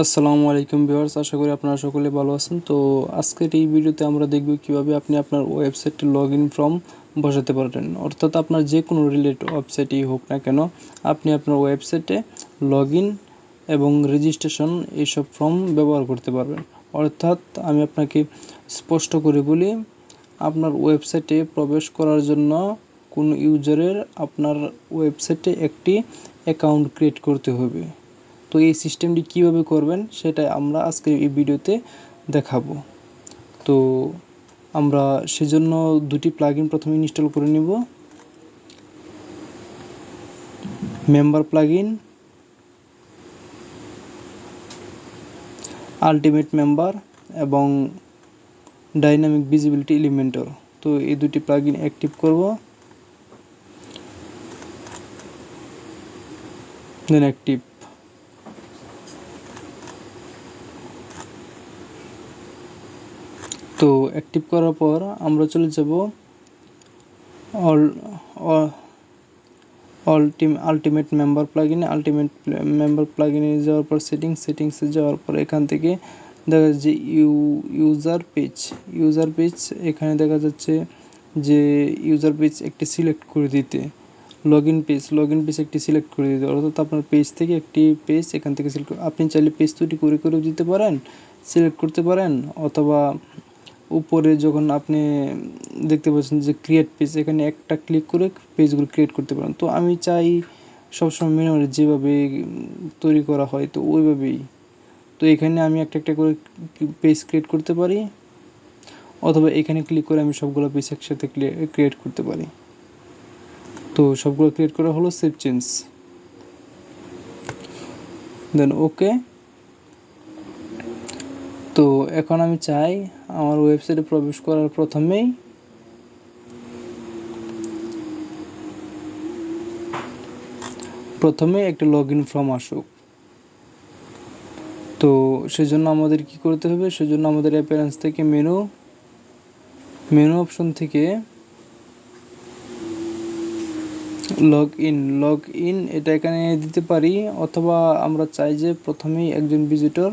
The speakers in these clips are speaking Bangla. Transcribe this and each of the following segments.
আসসালামু আলাইকুম ভিউয়ার্স, আশা করি আপনারা সকলে ভালো আছেন। তো আজকের এই ভিডিওতে আমরা দেখব কিভাবে আপনি আপনার ওয়েবসাইটে লগইন ফর্ম বসাতে পারবেন। অর্থাৎ আপনার যে কোনো ওয়েবসাইটই হোক না কেন, আপনি আপনার ওয়েবসাইটে লগইন এবং রেজিস্ট্রেশন এইসব ফর্ম ব্যবহার করতে পারবেন। অর্থাৎ আমি আপনাকে স্পষ্ট করে বলি, আপনার ওয়েবসাইটে প্রবেশ করার জন্য কোনো ইউজারের আপনার ওয়েবসাইটে একটি অ্যাকাউন্ট ক্রিয়েট করতে হবে। তো এই সিস্টেমটি কিভাবে করবেন সেটা আমরা আজকের এই ভিডিওতে দেখাবো। তো আমরা সেজন্য দুটি প্লাগইন প্রথমে ইনস্টল করে নিব। মেম্বার প্লাগইন, আলটিমেট মেম্বার এবং ডাইনামিক ভিজিবিলিটি এলিমেন্টর। তো এই দুটি প্লাগইন অ্যাক্টিভ করব, দেন অ্যাক্টিভ। তো অ্যাক্টিভ করার পর আমরা চলে যাব আলটিমেট মেম্বার প্লাগইনে যাওয়ার পর সেটিংসে যাওয়ার পর এখান থেকে দেখা যাচ্ছে ইউজার পেজ এখানে দেখা যাচ্ছে যে ইউজার পেজ একটি সিলেক্ট করে দিতে, লগইন পেজ একটি সিলেক্ট করে দিতে। অর্থাৎ আপনার পেজ থেকে একটি পেজ এখান থেকে সিলেক্ট, আপনি চাইলে পেজ তৈরি করেও দিতে পারেন, সিলেক্ট করতে পারেন, অথবা উপরে যখন আপনি দেখতে পাচ্ছেন যে ক্রিয়েট পেজ, এখানে একটা ক্লিক করে পেজগুলো ক্রিয়েট করতে পারেন। তো আমি চাই সবসময় ম্যানুয়ালি যেভাবে তৈরি করা হয় তো ওইভাবেই। তো এখানে আমি একটা করে পেজ ক্রিয়েট করতে পারি, অথবা এখানে ক্লিক করে আমি সবগুলো পেজ একসাথে ক্রিয়েট করতে পারি। তো সবগুলো ক্রিয়েট করা হলো, সেভ চেঞ্জ, দেন ওকে। তো এখন আমি চাই আমার ওয়েবসাইটে প্রবেশ করার প্রথমে একটা লগইন ফর্ম আসুক। তো সেজন্য আমাদের কি করতে হবে, সেজন্য আমাদের অ্যাপিয়ারেন্স থেকে মেনু অপশন থেকে লগ ইন এটা এখানে দিতে পারি, অথবা আমরা চাই যে প্রথমেই একজন ভিজিটর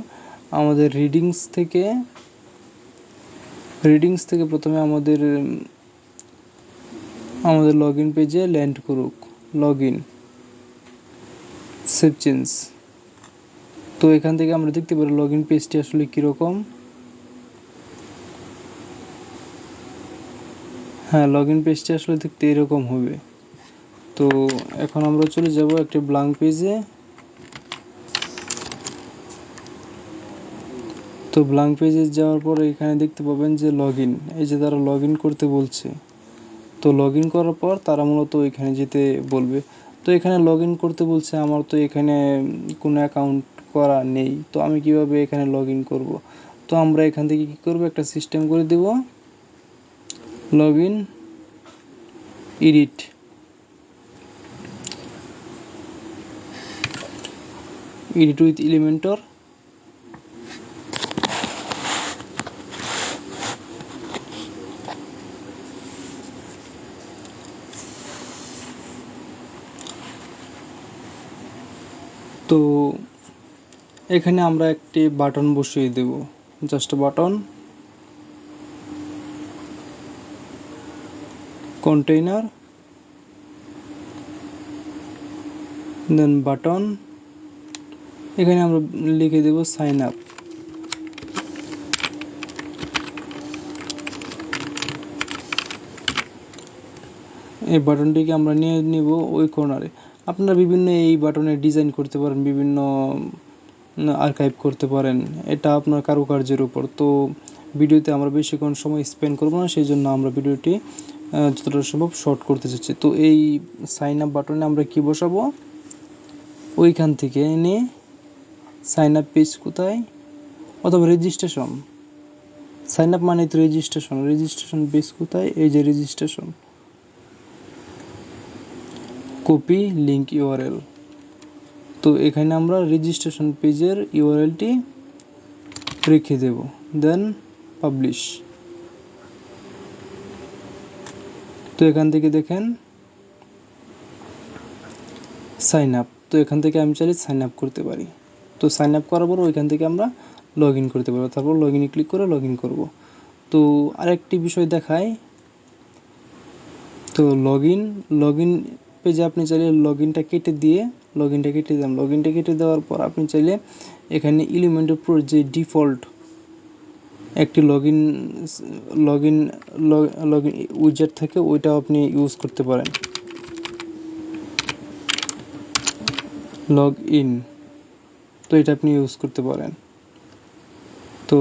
আমাদের রিডিংস থেকে প্রথমে আমাদের লগইন পেজে ল্যান্ড করুক। Login, save change. তো এখান থেকে আমরা দেখতে পারি লগইন পেজটি আসলে কীরকম। হ্যাঁ, লগইন পেজটি আসলে দেখতে এরকম হবে। তো এখন আমরা চলে যাব একটি ব্ল্যাঙ্ক পেজে। তো ব্ল্যাঙ্ক পেজে যাওয়ার পর এখানে দেখতে পাবেন যে লগইন, এই যে তারা লগইন করতে বলছে। তো লগইন করার পর তারা মূলত এখানে যেতে বলবে। তো এখানে লগইন করতে বলছে, আমার তো এখানে কোনো অ্যাকাউন্ট করা নেই, তো আমি কিভাবে এখানে লগইন করব। তো আমরা এখান থেকে কি করব, একটা সিস্টেম করে দেব, লগইন এডিট উইথ এলিমেন্টর। তো এখানে আমরা একটি বাটন বসিয়ে দেব, জাস্ট বাটন, কন্টেইনার, দেন বাটন। এখানে আমরা লিখে দেব সাইন আপ। এই বাটনটিকে আমরা নিয়ে নিব ওই কর্নারে। আপনারা বিভিন্ন এই বাটনে ডিজাইন করতে পারেন, বিভিন্ন আর্কাইভ করতে পারেন, এটা আপনার কারুকার্যের উপর। তো ভিডিওতে আমরা বেশিক্ষণ সময় স্পেন্ড করব না, সেই জন্য আমরা ভিডিওটি যতটা সম্ভব শর্ট করতে চাচ্ছি। তো এই সাইন আপ বাটনে আমরা কি বসাবো, ওইখান থেকে এনে সাইন আপ পেজ কোথায়, অথবা রেজিস্ট্রেশন, সাইন আপ মানে তো রেজিস্ট্রেশন পেজ কোথায়, এই যে রেজিস্ট্রেশন, কপি লিঙ্ক ইউআরএল। তো এখানে আমরা রেজিস্ট্রেশন পেজের ইউআরএলটি রেখে দেব, দেন পাবলিশ। তো এখান থেকে দেখেন সাইন আপ, তো এখান থেকে আমি চাইলে সাইন আপ করতে পারি। তো সাইন আপ করার পর ওইখান থেকে আমরা লগ ইন করতে পারবো। তারপর লগ ইনে ক্লিক করে লগ ইন করবো। তো আরেকটি বিষয় দেখায়, তো লগ ইন পেজে আপনি চাইলে লগ ইনটা কেটে দিলাম। লগ ইনটা কেটে দেওয়ার পর আপনি চাইলে এখানে এলিমেন্টর প্রো যে ডিফল্ট একটি লগ ইন উইজার্ড থাকে ওইটাও আপনি ইউজ করতে পারেন। লগ ইন, তো এটা আপনি ইউজ করতে পারেন। তো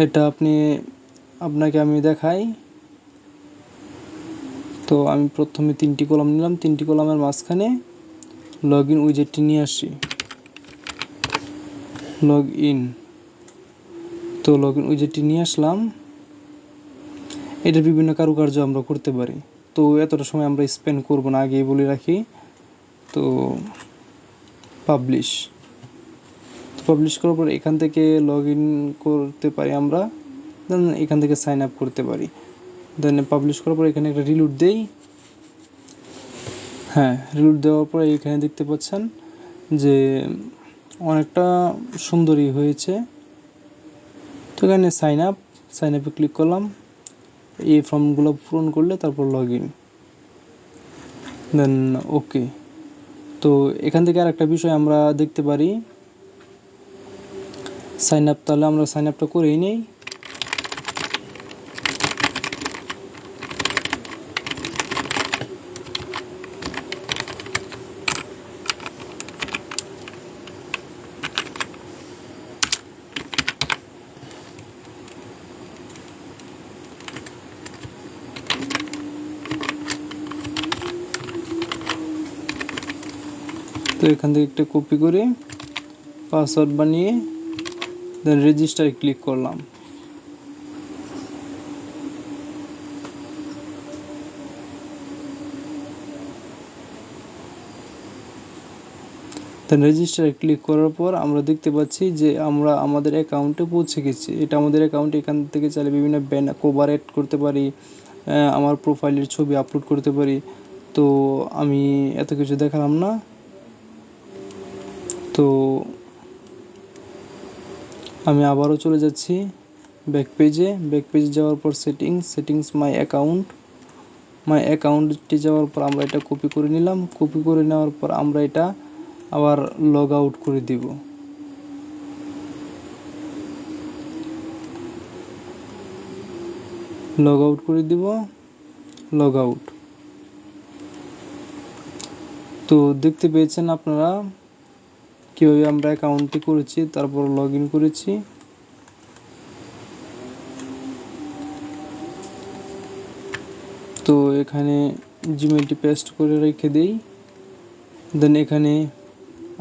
এটা আপনাকে আমি দেখাই। তো আমি প্রথমে 3টি কলাম নিলাম, 3টি কলামের মাঝখানে লগ ইন উইজেটটি নিয়ে আসি। লগ ইন, তো লগ ইন উইজেটটি নিয়ে আসলাম। এটা বিভিন্ন কারুকার্য আমরা করতে পারি, তো এতটা সময় আমরা স্পেন্ড করব না, আগেই বলে রাখি। তো পাবলিশ করার পর এখান থেকে লগ ইন করতে পারি আমরা, দেন এখান থেকে সাইন আপ করতে পারি। দেন পাবলিশ করার পর এখানে একটা রিলোড দেই। হ্যাঁ, রিলোড দেওয়ার পর এখানে দেখতে পাচ্ছেন যে অনেকটা সুন্দরই হয়েছে। তো এখানে সাইন আপে ক্লিক করলাম। এই ফর্মগুলো পূরণ করলে তারপর লগ ইন, দেন ওকে। তো এখান থেকে আরেকটা বিষয় আমরা দেখতে পারি, সাইন আপ, তাহলে আমরা সাইন আপটা করেই নেই। তো এখান থেকে একটা কপি করে পাসওয়ার্ড বানিয়ে দেন রেজিস্টারে ক্লিক করলাম। দেন রেজিস্টারে ক্লিক করার পর আমরা দেখতে পাচ্ছি যে আমরা আমাদের অ্যাকাউন্টে পৌঁছে গেছি। এটা আমাদের অ্যাকাউন্ট। এখান থেকে চাইলে বিভিন্ন কভার অ্যাড করতে পারি, আমার প্রোফাইলের ছবি আপলোড করতে পারি। তো আমি এত কিছু দেখালাম না। তো আমি আবারও চলে যাচ্ছি ব্যাক পেজে যাওয়ার পর সেটিংস মাই অ্যাকাউন্টে যাওয়ার পর আমরা এটা কপি করে নিলাম। কপি করে নেওয়ার পর আমরা এটা আবার লগ আউট করে দিব। Log out. তো দেখতে পেয়েছেন আপনারা কীভাবে আমরা অ্যাকাউন্টটি করেছি, তারপর লগ ইন করেছি। তো এখানে জিমেলটি পেস্ট করে রেখে দেই। দেন এখানে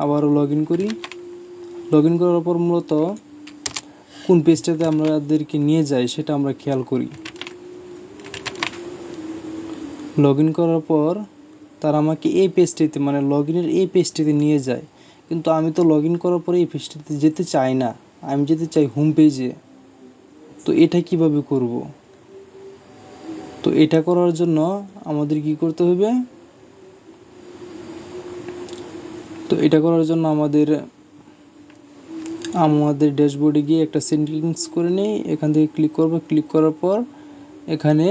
আবারও লগ ইন করি। লগ ইন করার পর মূলত কোন পেজটাতে আমাদেরকে নিয়ে যায় সেটা আমরা খেয়াল করি। লগ ইন করার পর তারা আমাকে এই পেজটিতে, মানে লগ ইনের এই পেজটিতে নিয়ে যায়, কিন্তু আমি তো লগ ইন করার পরে এই পেজটিতে যেতে চাই না, আমি যেতে চাই হোম পেজে। তো এটা কিভাবে করব? তো এটা করার জন্য আমাদের কি করতে হবে? তো এটা করার জন্য আমাদের ড্যাশবোর্ডে গিয়ে একটা সেটিংস করে নেই। এখান থেকে ক্লিক করব। ক্লিক করার পর এখানে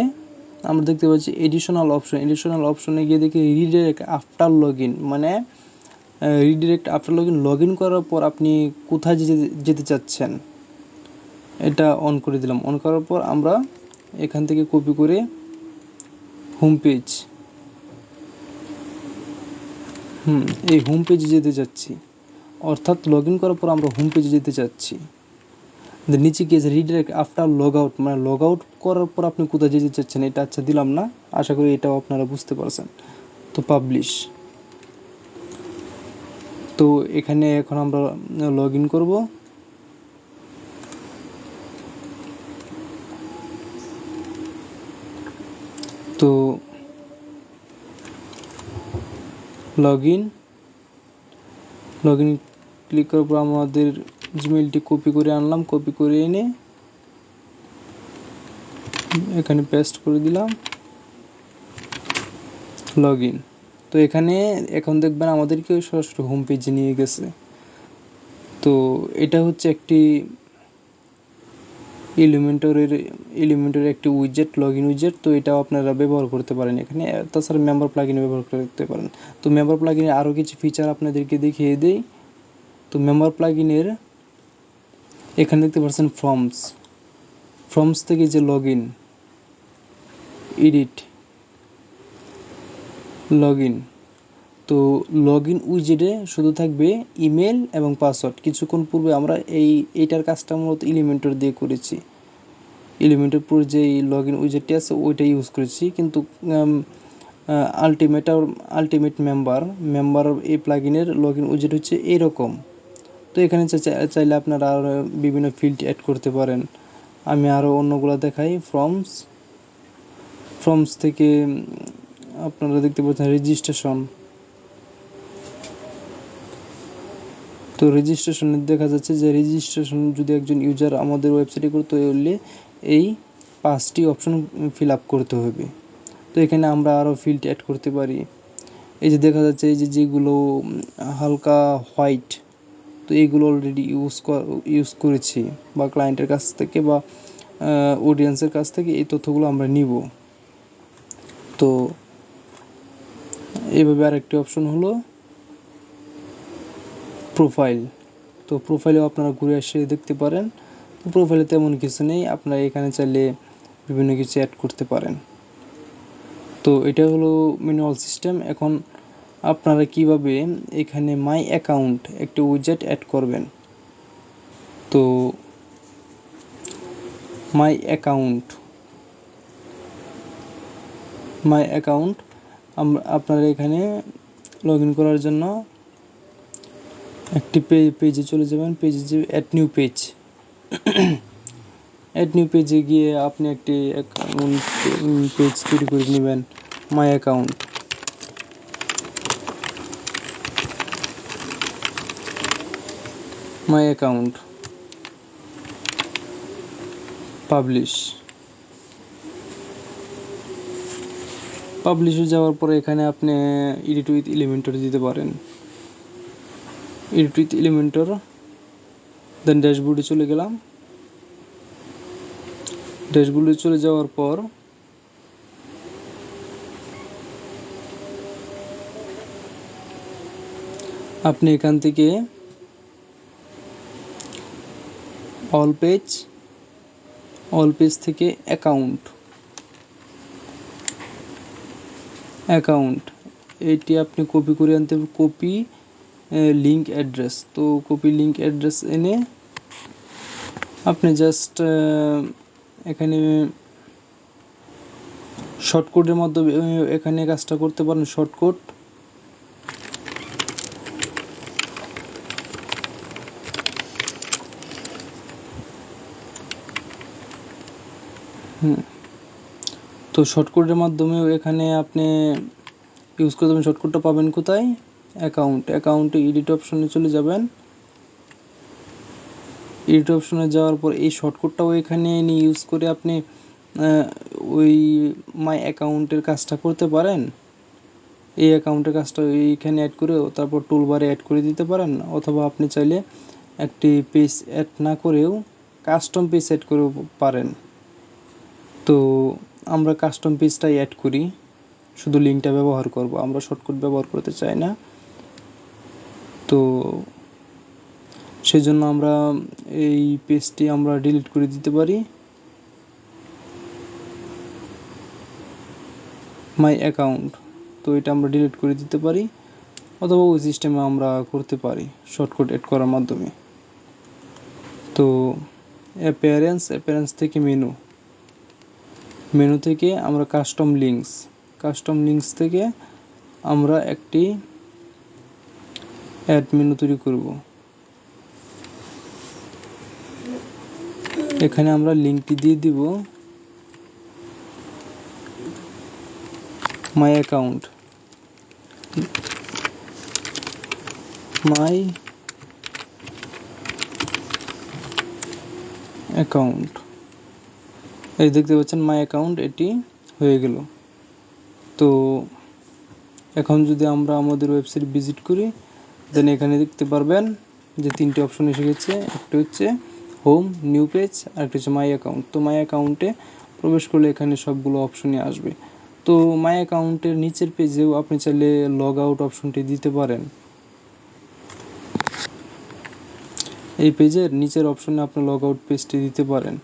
আমরা দেখতে পাচ্ছি এডিশনাল অপশনে গিয়ে দেখি রিডাইরেক্ট আফটার লগ ইন, মানে লগ ইন করার পর আপনি কোথায় যেতে চাচ্ছেন এটা অন করে দিলাম। অন করার পর আমরা এখান থেকে কপি করে হোম পেজ, এই হোম পেজে যেতে চাচ্ছি, অর্থাৎ লগ ইন করার পর আমরা হোম পেজে যেতে চাচ্ছি। নিচে গিয়ে রিডাইরেক্ট আফটার লগ আউট, মানে লগ আউট করার পর আপনি কোথায় যেতে চাচ্ছেন এটা আচ্ছা দিলাম না, আশা করি এটাও আপনারা বুঝতে পারছেন। তো পাবলিশ। তো এখানে এখন আমরা লগ ইন করবো। তো লগ ইন ক্লিক করার পর আমাদের জিমেলটি কপি করে আনলাম। কপি করে এনে এখানে পেস্ট করে দিলাম। Log in. তো এখানে এখন দেখবেন আমাদেরকে সরাসরি হোম পেজে নিয়ে গেছে। তো এটা হচ্ছে একটি এলিমেন্টরের একটি উইজেট, লগ ইন উইজেট। তো এটাও আপনারা ব্যবহার করতে পারেন এখানে। তাছাড়া মেম্বার প্লাগইন ব্যবহার করতে পারেন। তো মেম্বার প্লাগইনের আরও কিছু ফিচার আপনাদেরকে দেখিয়ে দেই। তো মেম্বার প্লাগইনের এখানে দেখতে পাচ্ছেন ফর্মস থেকে যে log in, edit, log in. তো লগ ইন উইজেটে শুধু থাকবে ইমেল এবং পাসওয়ার্ড। কিছুক্ষণ পূর্বে আমরা এইটার কাজটা মূলত এলিমেন্টর দিয়ে করেছি। এলিমেন্টর পুরো যে লগ ইন উইজেটটি আছে ওইটা ইউজ করেছি, কিন্তু আলটিমেট মেম্বার এই প্লাগইনের লগ ইন উইজেট হচ্ছে এরকম। তো এখানে চাইলে আপনারা আরও বিভিন্ন ফিল্ড অ্যাড করতে পারেন। আমি আরও অন্যগুলো দেখাই। ফর্মস থেকে আপনারা দেখতে পাচ্ছেন রেজিস্ট্রেশন। তো রেজিস্ট্রেশনে দেখা যাচ্ছে যে রেজিস্ট্রেশন যদি একজন ইউজার আমাদের ওয়েবসাইটে করতে হলে এই 5টি অপশন ফিল আপ করতে হবে। তো এখানে আমরা আরও ফিল্ড অ্যাড করতে পারি। এই যে দেখা যাচ্ছে এই যেগুলো হালকা হোয়াইট, তো এইগুলো অলরেডি ইউজ করেছি বা ক্লায়েন্টের কাছ থেকে বা অডিয়েন্সের কাছ থেকে এই তথ্যগুলো আমরা নিব। তো এইভাবে আরেকটি অপশন হলো প্রোফাইল। তো প্রোফাইলেও আপনারা ঘুরে এসে দেখতে পারেন। তো প্রোফাইলে তেমন কিছু নেই, আপনারা এখানে চাইলে বিভিন্ন কিছু অ্যাড করতে পারেন। তো এটা হলো ম্যানুয়াল সিস্টেম। এখন আপনারা কিভাবে এখানে মাই অ্যাকাউন্ট একটা উইজেট অ্যাড করবেন। তো মাই অ্যাকাউন্ট আপনারা এখানে লগ ইন করার জন্য একটি পেজে চলে যাবেন। পেজে যে অ্যাড নিউ পেজে গিয়ে আপনি একটি অ্যাকাউন্ট পেজ তৈরি করে নেবেন। মাই অ্যাকাউন্ট পাবলিশে যাওয়ার পরে এখানে আপনি এডিট উইথ এলিমেন্টর দিতে পারেন। এডিট উইথ এলিমেন্টর, দেন ড্যাশবোর্ডে চলে গেলাম। ড্যাশবোর্ডে চলে যাওয়ার পর আপনি এখান থেকে অল পেজ থেকে অ্যাকাউন্ট এটি আপনি কপি করে আনতে হবে। Copy link address. তো কপি লিঙ্ক অ্যাড্রেস এনে আপনি জাস্ট এখানে শর্টকটের মাধ্যমে এখানে কাজটা করতে পারেন। শর্টকট তো শর্টকটের মাধ্যমেও এখানে আপনি ইউজ করতে পারেন। শর্টকটটা পাবেন কোথায়? অ্যাকাউন্টে এডিট অপশনে চলে যাবেন। এডিট অপশনে যাওয়ার পর এই শর্টকটটাও এখানে নিয়ে ইউজ করে আপনি ওই মাই অ্যাকাউন্টের কাজটা করতে পারেন। এই অ্যাকাউন্টের কাজটা এইখানে অ্যাড করে তারপর টুলবারে অ্যাড করে দিতে পারেন, অথবা আপনি চাইলে একটি পেজ অ্যাড না করেও কাস্টম পেজ অ্যাড করেও পারেন। তো আমরা কাস্টম পেজটাই অ্যাড করি, শুধু লিঙ্কটা ব্যবহার করব, আমরা শর্টকাট ব্যবহার করতে চাই না। তো সেজন্য আমরা এই পেজটি আমরা ডিলিট করে দিতে পারি। মাই অ্যাকাউন্ট, তো এটা আমরা ডিলিট করে দিতে পারি, অথবা ওই সিস্টেমে আমরা করতে পারি শর্টকাট অ্যাড করার মাধ্যমে। তো অ্যাপিয়ারেন্স থেকে মেনু থেকে আমরা কাস্টম লিঙ্কস থেকে আমরা একটি অ্যাড মেনু তৈরি করব। এখানে আমরা লিঙ্কটি দিয়ে দিব মাই অ্যাকাউন্ট এই দেখতে পাচ্ছেন মাই অ্যাকাউন্ট, এটি হয়ে গেল। তো এখন যদি আমরা আমাদের ওয়েবসাইট ভিজিট করি, দেন এখানে দেখতে পারবেন যে 3টে অপশন এসে গেছে। একটা হচ্ছে হোম, নিউ পেজ, আর একটা হচ্ছে মাই অ্যাকাউন্ট। তো মাই অ্যাকাউন্টে প্রবেশ করলে এখানে সবগুলো অপশনই আসবে। তো মাই অ্যাকাউন্টের নিচের পেজেও আপনি চাইলে লগ আউট অপশনটি দিতে পারেন। এই পেজের নিচের অপশনে আপনি লগ আউট পেজটি দিতে পারেন।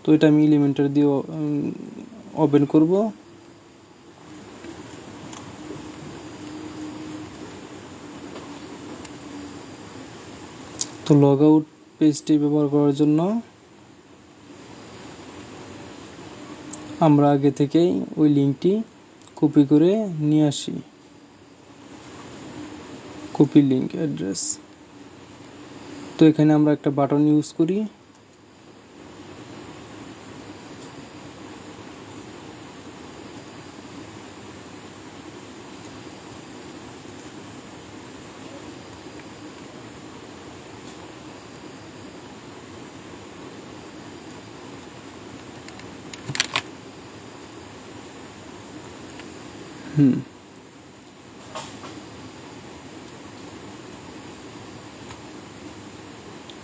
তো এটা আমি এলিমেন্টর দিয়ে ওপেন করব। তো লগ আউট পেজটি ব্যবহার করার জন্য আমরা আগে থেকেই ওই লিঙ্কটি কপি করে নিয়ে আসি। Copy link address. তো এখানে আমরা একটা বাটন ইউজ করি।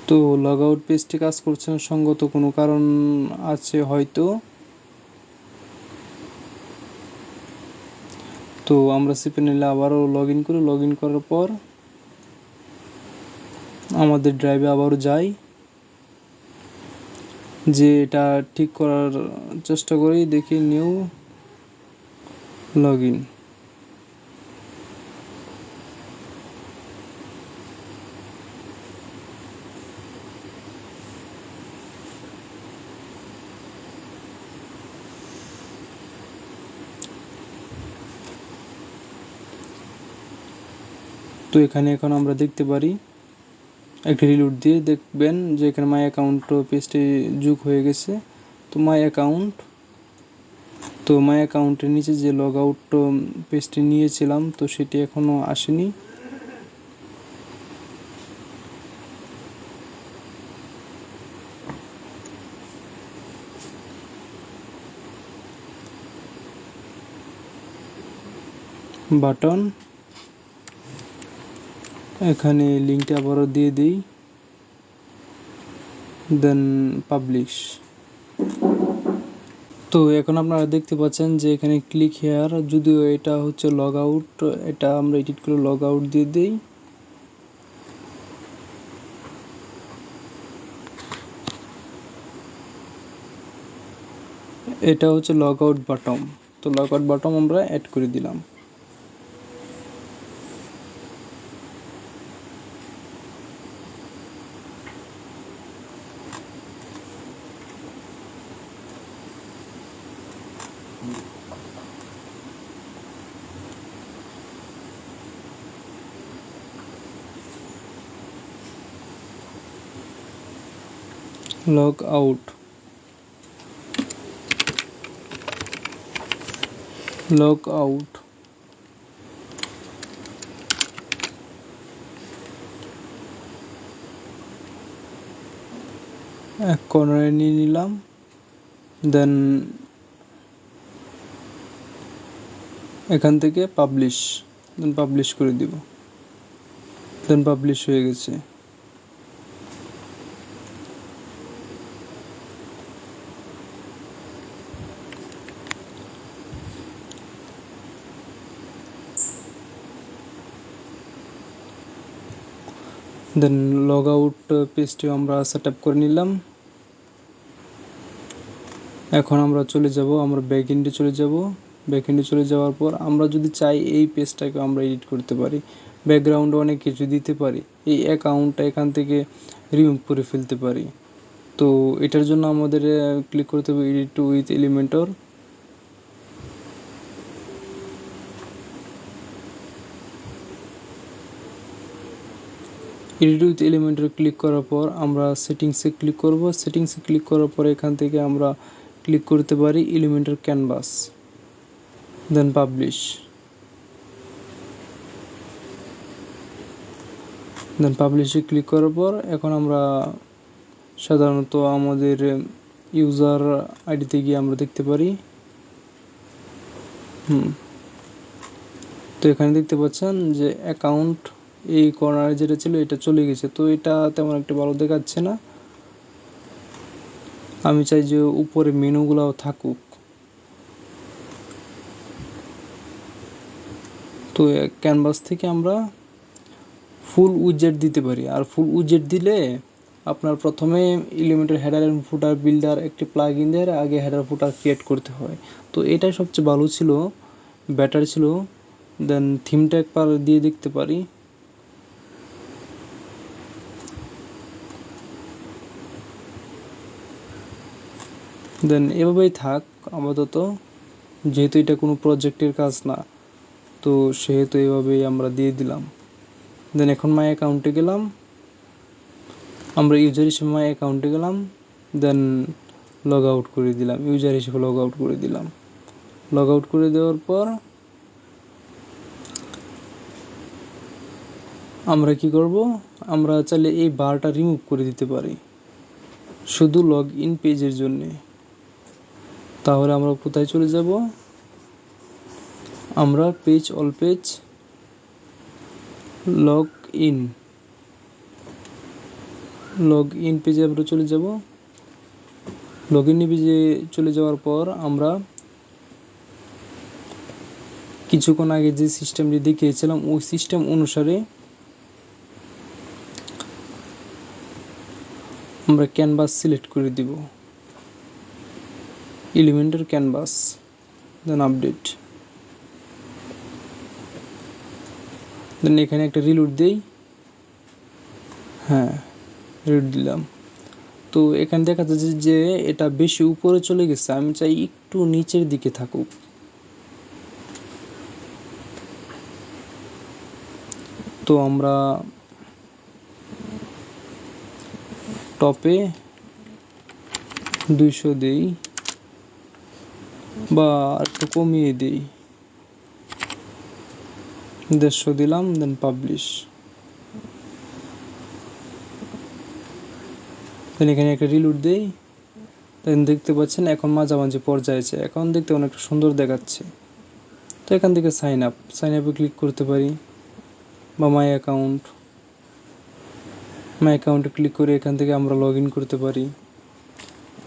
তো লগ আউট পেজটি কাজ করছে না, সঙ্গত কোনো কারণ আছে হয়তো। তো আমরা সিপিএনএলে আবারও লগ ইন করি। লগ ইন করার পর আমাদের ড্রাইভে আবারও যাই, যে এটা ঠিক করার চেষ্টা করি। দেখি নিউ লগ ইন। তো এখানে এখন আমরা দেখতে পারি, একটা রিলোড দিয়ে দেখবেন যে এখানে মাই অ্যাকাউন্ট পেজটি যোগ হয়ে গেছে। তো মাই অ্যাকাউন্টের নিচে যে লগ আউট পেজটি নিয়েছিলাম, তো সেটি এখনও আসেনি। বাটন, এখানে লিঙ্কটা আবারও দিয়ে দিই, দেন পাবলিশ। তো এখন আপনারা দেখতে পাচ্ছেন যে এখানে ক্লিক হেয়ার, যদিও এটা হচ্ছে লগ আউট, এটা আমরা এডিট করে লগ আউট দিয়ে দিই। এটা হচ্ছে লগ আউট বাটন। তো লগ আউট বাটন আমরা অ্যাড করে দিলাম। Log out, log out. এক কর্নারে নিয়ে নিলাম, দেন এখান থেকে পাবলিশ, দেন পাবলিশ করে দিব। দেন পাবলিশ হয়ে গেছে। দেন লগ আউট পেজটিও আমরা সেট আপ করে নিলাম। এখন আমরা চলে যাব, আমরা ব্যাকএন্ডে চলে যাব। ব্যাকএন্ডে চলে যাওয়ার পর আমরা যদি চাই এই পেজটাকে আমরা এডিট করতে পারি, ব্যাকগ্রাউন্ডে অনেক কিছু দিতে পারি, এই অ্যাকাউন্টটা এখান থেকে রিমুভ করে ফেলতে পারি। তো এটার জন্য আমাদের ক্লিক করতে হবে edit with Elementor. Edit with Elementor click করার পর আমরা সেটিংসে ক্লিক করব। সেটিংসে ক্লিক করার পর এখান থেকে আমরা ক্লিক করতে পারি এলিমেন্টর ক্যানভাস, দেন পাবলিশ। দেন পাবলিশে ক্লিক করার পর এখন আমরা সাধারণত আমাদের ইউজার আইডিতে গিয়ে আমরা দেখতে পারি। তো তো এখানে দেখতে পাচ্ছেন যে অ্যাকাউন্ট এই কর্নারে যেটা ছিল এটা চলে গেছে, তো এটা তেমন একটা ভালো দেখাচ্ছে না। আমি চাই যে উপরে মেনুগুলাও থাকুক। তো ক্যানভাস থেকে আমরা ফুল উইজেট দিতে পারি, আর ফুল উইজেট দিলে আপনার প্রথমে এলিমেন্টের হেডার এন্ড ফুটার বিল্ডার একটি প্লাগ ইন দিয়ে আগে হেডার ফুটার ক্রিয়েট করতে হয়। তো এটাই সবচেয়ে ভালো ছিল, বেটার ছিল। দেন থিমটা একবার দিয়ে দেখতে পারি। দেন এভাবেই থাক আপাতত, যেহেতু এটা কোনো প্রজেক্টের কাজ না, তো সেহেতু এভাবেই আমরা দিয়ে দিলাম। দেন এখন মাই অ্যাকাউন্টে গেলাম, আমরা ইউজার হিসেবে মাই অ্যাকাউন্টে গেলাম, দেন লগ আউট করে দিলাম, ইউজার হিসেবে লগ আউট করে দিলাম। লগ আউট করে দেওয়ার পর আমরা কি করব, আমরা চাইলে এই বারটা রিমুভ করে দিতে পারি শুধু লগ ইন পেজের জন্যে। তাহলে আমরা কোথায় চলে যাব, আমরা page all page log in পেজে আমরা চলে যাব। লগ ইন পেজে চলে যাওয়ার পর আমরা কিছুক্ষণ আগে যে সিস্টেমটি দেখিয়েছিলাম ওই সিস্টেম অনুসারে আমরা ক্যানভাস সিলেক্ট করে দিব, এলিমেন্টের ক্যানভাস, দেন আপডেট। দেন এখানে একটা রিলোড দেই, হ্যাঁ রিলোড দিলাম। তো এখানে দেখা যাচ্ছে যে এটা বেশি উপরে চলে গেছে, আমি চাই একটু নিচের দিকে থাকুক। তো আমরা টপে 200 দেই বা একটু কমিয়ে দিই, 150 দিলাম, দেন পাবলিশ। দেন এখানে একটা রিলোড দেই, দেন দেখতে পাচ্ছেন এখন মাঝামাঝি পর্যায়ে আছে, এখন দেখতে অনেকটা সুন্দর দেখাচ্ছে। তো এখান থেকে সাইন আপে ক্লিক করতে পারি, বা মাই অ্যাকাউন্টে ক্লিক করে এখান থেকে আমরা লগ ইন করতে পারি।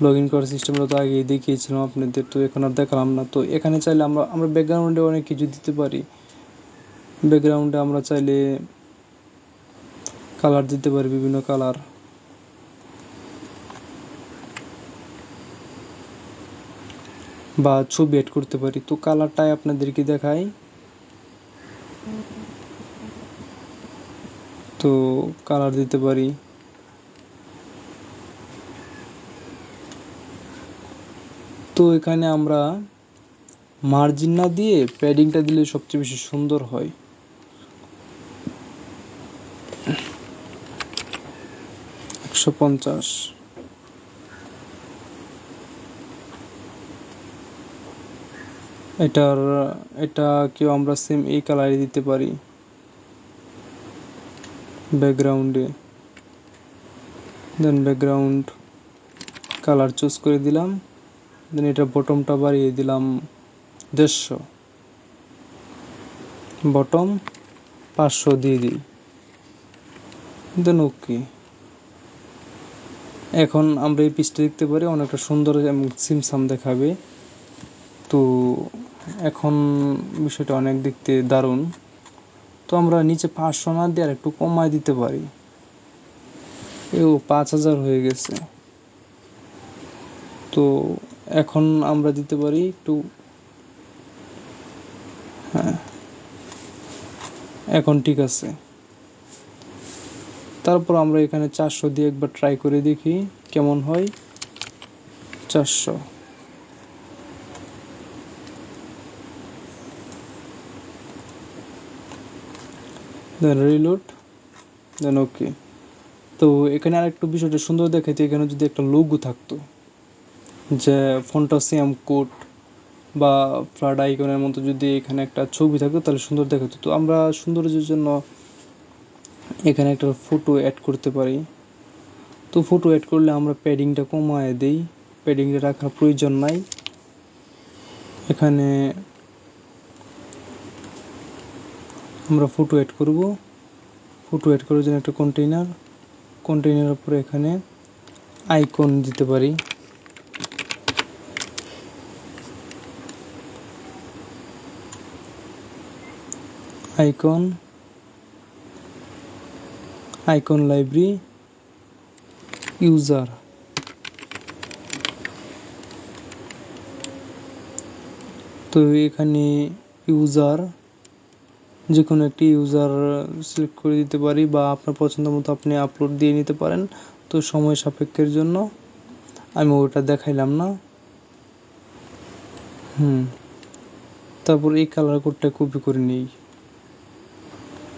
লগ ইন করার সিস্টেমটা তো আগেই দেখিয়েছিলাম আপনাদের, তো এখন আর দেখালাম না। তো এখানে চাইলে আমরা ব্যাকগ্রাউন্ডে অনেক কিছু দিতে পারি। ব্যাকগ্রাউন্ডে আমরা চাইলে কালার দিতে পারি, বিভিন্ন কালার, বা ছবি এড করতে পারি। তো কালারটাই আপনাদেরকে দেখাই। তো কালার দিতে পারি, তো এখানে আমরা মার্জিন না দিয়ে প্যাডিংটা দিলে সবচেয়ে বেশি সুন্দর হয়। $150। এটা কেউ আমরা সেম এই কালারই দিতে পারি ব্যাকগ্রাউন্ডে। দেন ব্যাকগ্রাউন্ড কালার চুজ করে দিলাম, দেন এটা বটমটা বাড়িয়ে দিলাম 150, বটম 500 দিয়ে দিই, দেন ওকে। এখন আমরা এই পিসটা দেখতে পারি অনেকটা সুন্দর এবং সিমসাম দেখাবে। তো এখন বিষয়টা অনেক দেখতে দারুণ। তো আমরা নিচে 500 না দিয়ে আর একটু কমায় দিতে পারি, 5000 হয়ে গেছে। তো এখন আমরা দিতে পারি একটু, হ্যাঁ এখন ঠিক আছে। তারপর আমরা এখানে 400 দিয়ে একবার ট্রাই করে দেখি কেমন হয়। 400, দেন রিলোড, দেন ওকে। তো এখানে আরেকটু বিষয়টা সুন্দর দেখাইতে, এখানে যদি একটা লোগো থাকতো, যে ফন্টাসিয়াম কোড বা ফ্লাড আইকনের মতো যদি এখানে একটা ছবি থাকতো তাহলে সুন্দর দেখাতো। তো আমরা সৌন্দর্যের জন্য এখানে একটা ফটো অ্যাড করতে পারি। তো ফটো অ্যাড করলে আমরা প্যাডিংটা কমায় দিই, প্যাডিংটা রাখার প্রয়োজন নাই। এখানে আমরা ফটো অ্যাড করব। ফটো অ্যাড করার জন্য একটা কন্টেইনার উপরে এখানে আইকন দিতে পারি। Icon library user. তো এখানে ইউজার যে কোনো একটি ইউজার সিলেক্ট করে দিতে পারি, বা আপনার পছন্দ মতো আপনি আপলোড দিয়ে নিতে পারেন। তো সময় সাপেক্ষের জন্য আমি ওটা দেখাইলাম না। তারপর এই কালার কোডটা কপি করে নিই,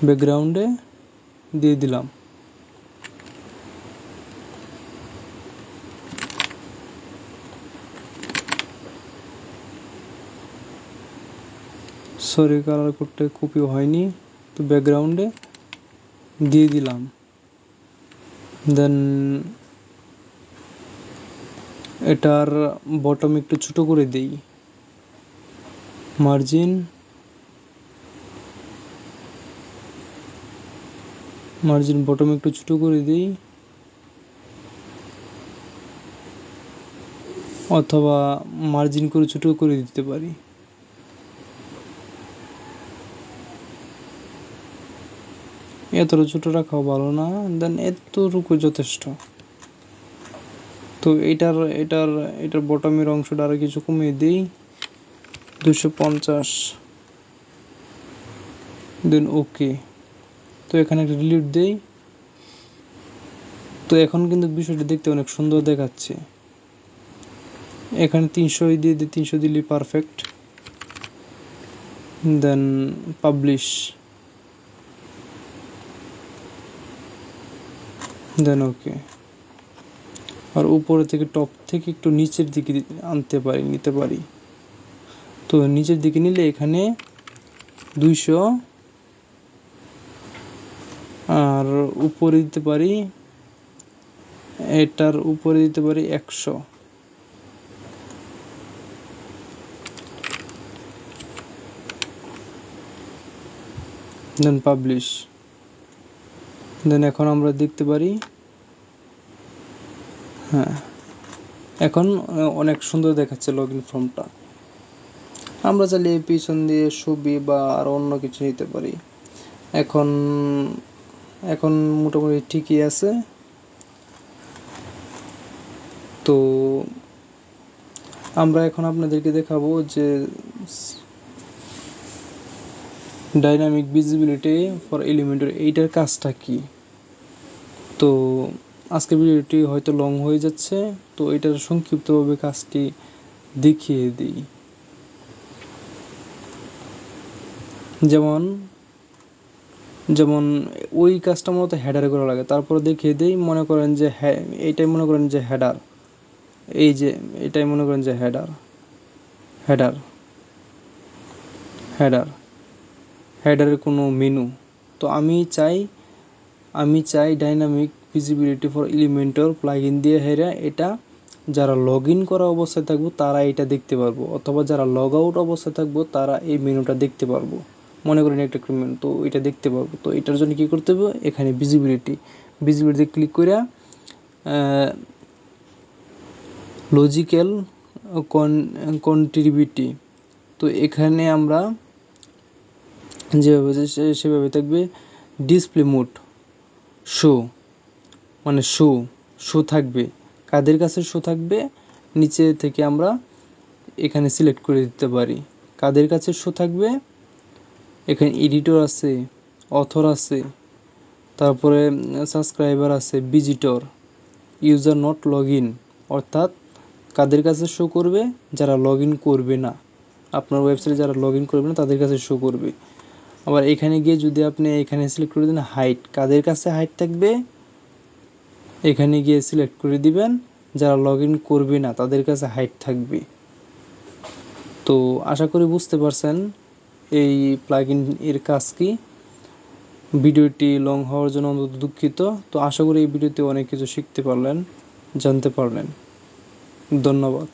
ব্যাকগ্রাউন্ডে দিয়ে দিলাম। সরি, কালার কোডটা কপি হয়নি, তো ব্যাকগ্রাউন্ডে দিয়ে দিলাম। দেন এটার বটম একটু ছোট করে দেই, মার্জিন বটম একটু ছোট করে দিই, অথবা মার্জিন করে ছোট করে দিতে পারি। এতটা ছোট রাখাও ভালো না, দেন এতটুকু যথেষ্ট। তো এটার বটমের অংশটা আরো কিছু কমিয়ে দিই, 250। দেন ওকে। তো এখানে একটা ডিলিট দেই। তো এখন কিন্তু বিষয়টা দেখতে অনেক সুন্দর দেখাচ্ছে। এখানে 300 দিয়ে দিই, 300 দিলেই পারফেক্ট। দেন পাবলিশ, দেন ওকে। আর উপরে থেকে টপ থেকে একটু নিচের দিকে নিতে পারি। তো নিচের দিকে নিলে এখানে 200, আর উপরে দিতে পারি, এটার উপরে দিতে পারি 100। দেন পাবলিশ। দেন এখন আমরা দেখতে পারি, এখন অনেক সুন্দর দেখাচ্ছে লগইন ফর্মটা। আমরা চাইলে পিছন দিয়ে ছবি বা আরো অন্য কিছু নিতে পারি। এখন মোটামুটি ঠিকই আছে। তো আমরা এখন আপনাদেরকে দেখাবো যে ডাইনামিক ভিজিবিলিটি ফর এলিমেন্টর, এইটার কাজটা কি। তো আজকের ভিডিওটি হয়তো লং হয়ে যাচ্ছে, তো এটার সংক্ষিপ্তভাবে কাজটি দেখিয়ে দিই। যেমন ওই কাজটা মূলত হেডারে করা লাগে। তারপরে দেখিয়ে দিই, মনে করেন যে এইটাই মনে করেন যে হেডার, এই যে এটাই মনে করেন যে হেডারের কোনো মেনু। তো আমি চাই dynamic visibility for Elementor plugin দিয়ে এটা যারা লগ ইন করা অবস্থায় থাকবো তারা এটা দেখতে পারবো, অথবা যারা লগ আউট অবস্থায় থাকবো তারা এই মেনুটা দেখতে পারবো। মনে করেন একটা মেনু, তো এটা দেখতে পারবো। তো এটার জন্য কি করতে হবে, এখানে ভিজিবিলিটি ক্লিক করে লজিক্যাল কন্টিনিউইটি, তো এখানে আমরা যেভাবে সেভাবে থাকবে। ডিসপ্লে মোড শো থাকবে, কাদের কাছে শো থাকবে নিচে থেকে আমরা এখানে সিলেক্ট করে দিতে পারি কাদের কাছে শো থাকবে। এখানে এডিটর আছে, অথর আছে, তারপরে সাবস্ক্রাইবার আছে, visitor, user not log in, অর্থাৎ কাদের কাছে শো করবে, যারা লগ ইন করবে না, আপনার ওয়েবসাইটে যারা লগ ইন করবে না তাদের কাছে শো করবে। আবার এখানে গিয়ে যদি আপনি এখানে সিলেক্ট করে দেন হাইট, কাদের কাছে হাইট থাকবে, এখানে গিয়ে সিলেক্ট করে দিবেন যারা লগ ইন করবে না তাদের কাছে হাইট থাকবে। তো আশা করি বুঝতে পারছেন এই প্লাগইন এর কাজ কি। ভিডিওটি লং হওয়ার জন্য অন্তত দুঃখিত। তো আশা করি এই ভিডিওতে অনেক কিছু শিখতে পারলেন, জানতে পারলেন। ধন্যবাদ।